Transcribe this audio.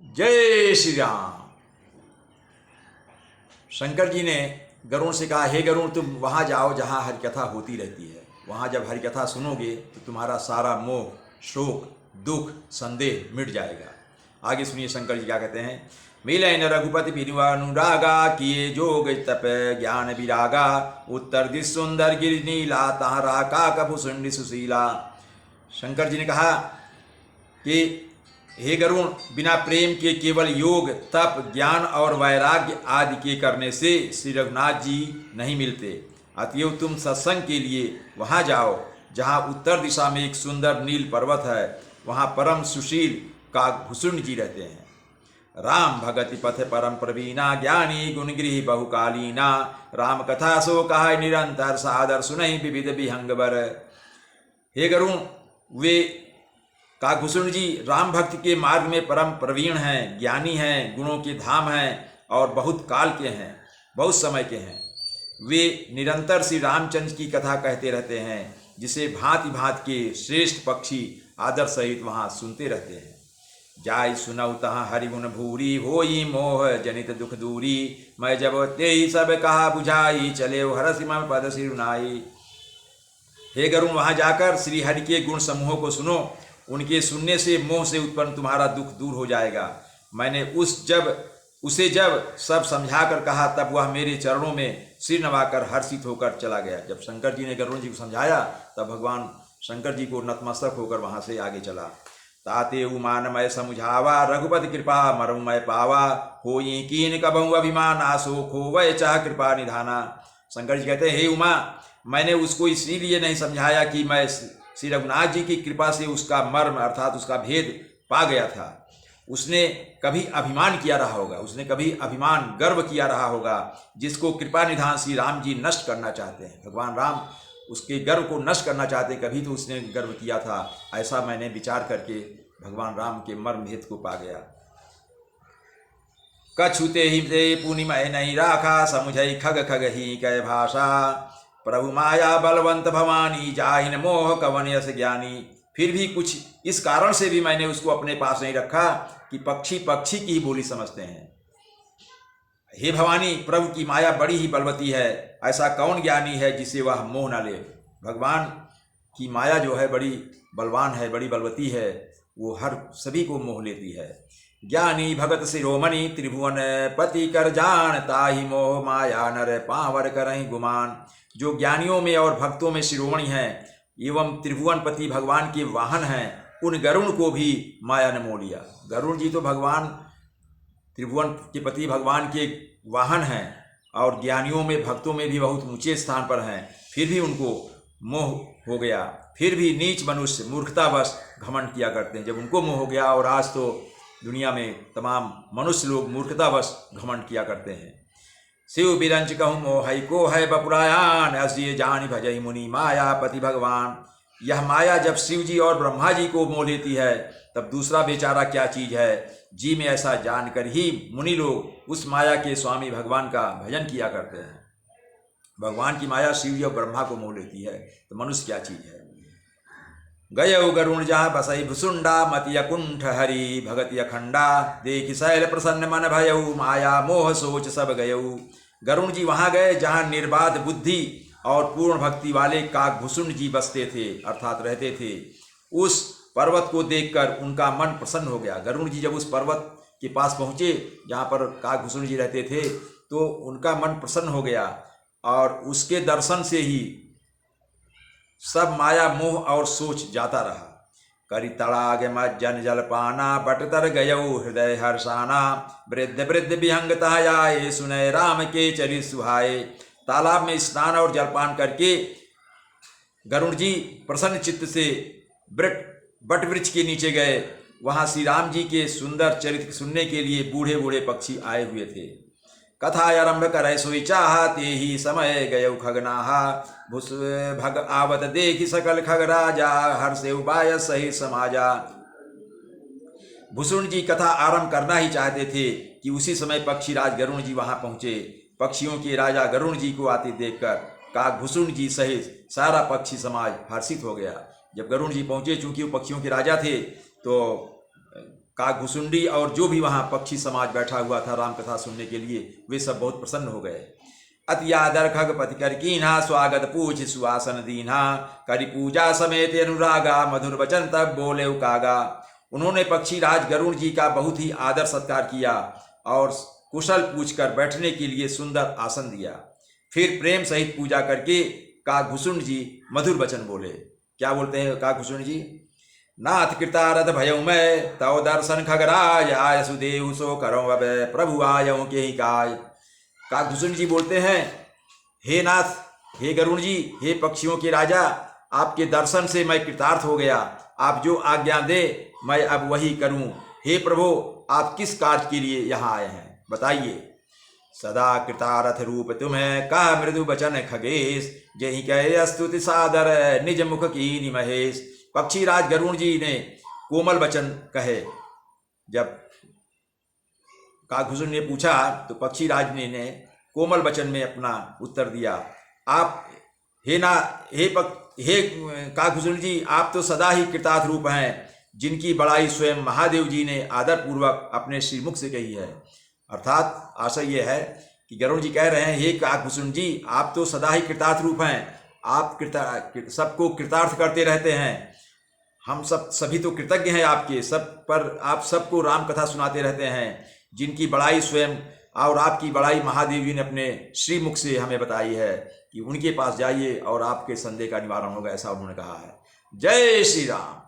जय श्री राम। शंकर जी ने गरुण से कहा, हे गरुण, तुम वहाँ जाओ जहाँ हरिकथा होती रहती है। वहाँ जब हरिकथा सुनोगे तो तुम्हारा सारा मोह, शोक, दुख, संदेह मिट जाएगा। आगे सुनिए शंकर जी क्या कहते हैं। मिले न रघुपति अनुरागा, किए जोग तप ज्ञान विरागा, उत्तर दिश सुंदर गिर नीला, तारा का कभुसुंडी सुशीला। शंकर जी ने कहा कि हे गरुण, बिना प्रेम के केवल योग, तप, ज्ञान और वैराग्य आदि के करने से श्री रघुनाथ जी नहीं मिलते। अतएव तुम सत्संग के लिए वहाँ जाओ जहाँ उत्तर दिशा में एक सुंदर नील पर्वत है। वहाँ परम सुशील काकभूषुंड जी रहते हैं। राम भगति पथ परम प्रवीणा, ज्ञानी गुणगृह बहुकालीना, राम कथा सो कहा निरंतर, सादर सुनहि विविध विहंगवर। हे गरुण, वे काकभूषुंड जी राम भक्ति के मार्ग में परम प्रवीण हैं, ज्ञानी हैं, गुणों के धाम हैं और बहुत काल के हैं, बहुत समय के हैं। वे निरंतर श्री रामचंद्र की कथा कहते रहते हैं, जिसे भांति भांति के श्रेष्ठ पक्षी आदर सहित वहाँ सुनते रहते हैं। जाय सुनऊ तहाँ हरिगुण भूरी, होई मोह जनित दुख दूरी, मैं जब ते ही सब कहा बुझाई, चले हरसि मम पद सिरुनाई। हे गरुण, वहाँ जाकर श्री हरि के गुण समूहों को सुनो। उनके सुनने से मोह से उत्पन्न तुम्हारा दुख दूर हो जाएगा। मैंने उसे जब सब समझा कर कहा, तब वह मेरे चरणों में सिर नवाकर हर्षित होकर चला गया। जब शंकर जी ने गरुण जी को समझाया, तब भगवान शंकर जी को नतमस्तक होकर वहाँ से आगे चला। ताते उमान मैं समुझावा, रघुपति कृपा मरु मैं पावा, होई कीन कबहु अभिमान, आसो खोवै चाह कृपा निधाना। शंकर जी कहते हैं, हे उमा, मैंने उसको इसीलिए नहीं समझाया कि मैं श्री रघुनाथ जी की कृपा से उसका मर्म अर्थात उसका भेद पा गया था। उसने कभी अभिमान किया रहा होगा, उसने कभी अभिमान गर्व किया रहा होगा, जिसको कृपा निधान श्री राम जी नष्ट करना चाहते हैं। भगवान राम उसके गर्व को नष्ट करना चाहते, कभी तो उसने गर्व किया था। ऐसा मैंने विचार करके भगवान राम के मर्म भेद को पा गया। कछुते ही ते पुनिमय नहीं राखा, समुझई खग खग ही कै भाषा, प्रभु माया बलवंत भवानी, जाहिन मोह कवन यस ज्ञानी। फिर भी कुछ इस कारण से भी मैंने उसको अपने पास नहीं रखा कि पक्षी पक्षी की ही बोली समझते हैं। हे भवानी, प्रभु की माया बड़ी ही बलवती है, ऐसा कौन ज्ञानी है जिसे वह मोह न ले। भगवान की माया जो है बड़ी बलवान है, बड़ी बलवती है, वो हर सभी को मोह लेती है। ज्ञानी भगत शिरोमणि, त्रिभुवन पति कर जान, ताहि मोह माया नर पावर करहि गुमान। जो ज्ञानियों में और भक्तों में शिरोमणि हैं एवं त्रिभुवनपति भगवान के वाहन हैं, उन गरुण को भी माया ने मोह लिया। गरुण जी तो भगवान त्रिभुवन के पति भगवान के वाहन हैं और ज्ञानियों में भक्तों में भी बहुत ऊंचे स्थान पर हैं, फिर भी उनको मोह हो गया। फिर भी नीच मनुष्य मूर्खतावश घमंड किया करते हैं। जब उनको मोह हो गया, और आज तो दुनिया में तमाम मनुष्य लोग मूर्खतावश घमंड किया करते हैं। शिव बिरंच कहूँ मोहई को है बपुरायान, असिए जानी भजई मुनि माया पति भगवान। यह माया जब शिव जी और ब्रह्मा जी को मोह लेती है, तब दूसरा बेचारा क्या चीज है। जी में ऐसा जानकर ही मुनि लोग उस माया के स्वामी भगवान का भजन किया करते हैं। भगवान की माया शिव जी और ब्रह्मा को मोह लेती है, तो मनुष्य क्या चीज है। गयौ गरुण जहाँ बसई भुसुंडा, मति अकुंठ हरि भगति अखंडा, देख शैल प्रसन्न मन भयऊ, माया मोह सोच सब गयऊ। गरुण जी वहाँ गए जहाँ निर्बाध बुद्धि और पूर्ण भक्ति वाले काकभूषुंड जी बसते थे, अर्थात रहते थे। उस पर्वत को देखकर उनका मन प्रसन्न हो गया। गरुण जी जब उस पर्वत के पास पहुँचे जहाँ पर काकभूषुंड जी रहते थे, तो उनका मन प्रसन्न हो गया, और उसके दर्शन से ही सब माया मोह और सोच जाता रहा। करी तड़ाग मज्जन जलपाना, बटतर गयऊ हृदय हर्षाना, वृद्ध वृद्ध विहंगता आए, सुनय राम के चली सुहाए। तालाब में स्नान और जलपान करके गरुड़ जी प्रसन्न चित्त से बट वृक्ष के नीचे गए। वहाँ श्री राम जी के सुंदर चरित्र सुनने के लिए बूढ़े बूढ़े पक्षी आए हुए थे। कथा आरंभ करे सोई चाहा, ते ही समय गयौ खगनाहा, भुस भग आवत देखि सकल खग राजा, हर्षे उबाय सही समाजा। भुसुंड जी कथा आरंभ करना ही चाहते थे कि उसी समय पक्षीराज गरुण जी वहां पहुंचे। पक्षियों के राजा गरुण जी को आते देखकर काकभूषुंड जी सहित सारा पक्षी समाज हर्षित हो गया। जब गरुण जी पहुंचे, चूंकि वो पक्षियों के राजा थे, तो काकभुसुंडी और जो भी वहाँ पक्षी समाज बैठा हुआ था राम कथा सुनने के लिए, वे सब बहुत प्रसन्न हो गए। अति आदर खगपति कर कीन्हा, स्वागत पूछ सुवासन दीन्हा, करी पूजा समेत अनुरागा, मधुर वचन तब बोले कागा। उन्होंने पक्षी राज गरुड़ जी का बहुत ही आदर सत्कार किया और कुशल पूछकर बैठने के लिए सुंदर आसन दिया। फिर प्रेम सहित पूजा करके काकभुसुंड जी मधुर वचन बोले। क्या बोलते हैं काकभुसुंड जी? नाथ कृतारथ भयउ मैं, तव दर्शन खगराज, आय सुदेव सो करो अब, प्रभु आयऊ के ही काय। काकभुसुंड जी बोलते हैं, हे नाथ, हे गरुड़ जी, हे पक्षियों के राजा, आपके दर्शन से मैं कृतार्थ हो गया। आप जो आज्ञा दे मैं अब वही करूं। हे प्रभु, आप किस कार्य के लिए यहाँ आए हैं, बताइए। सदा कृतारथ रूप तुम्हें, कह मृदु बचन खगेश, जही कह स्तुति सादर, निज मुख कीनी महेश। पक्षी राज गरुड़ जी ने कोमल वचन कहे। जब काकभुसुंड ने पूछा तो पक्षी राज ने कोमल वचन में अपना उत्तर दिया। आप हे काकभुसुंड जी, आप तो सदा ही कृतार्थ रूप हैं, जिनकी बड़ाई स्वयं महादेव जी ने आदर पूर्वक अपने श्रीमुख से कही है। अर्थात आशय यह है कि गरुड़ जी कह रहे हैं, हे काकभुसुंड जी, आप तो सदा ही कृतार्थ रूप हैं, आप सबको कृतार्थ करते रहते हैं। हम सभी तो कृतज्ञ हैं आपके सब पर, आप सबको राम कथा सुनाते रहते हैं, जिनकी बड़ाई स्वयं और आपकी बड़ाई महादेव जी ने अपने श्रीमुख से हमें बताई है कि उनके पास जाइए और आपके संदेह का निवारण होगा, ऐसा उन्होंने कहा है। जय श्री राम।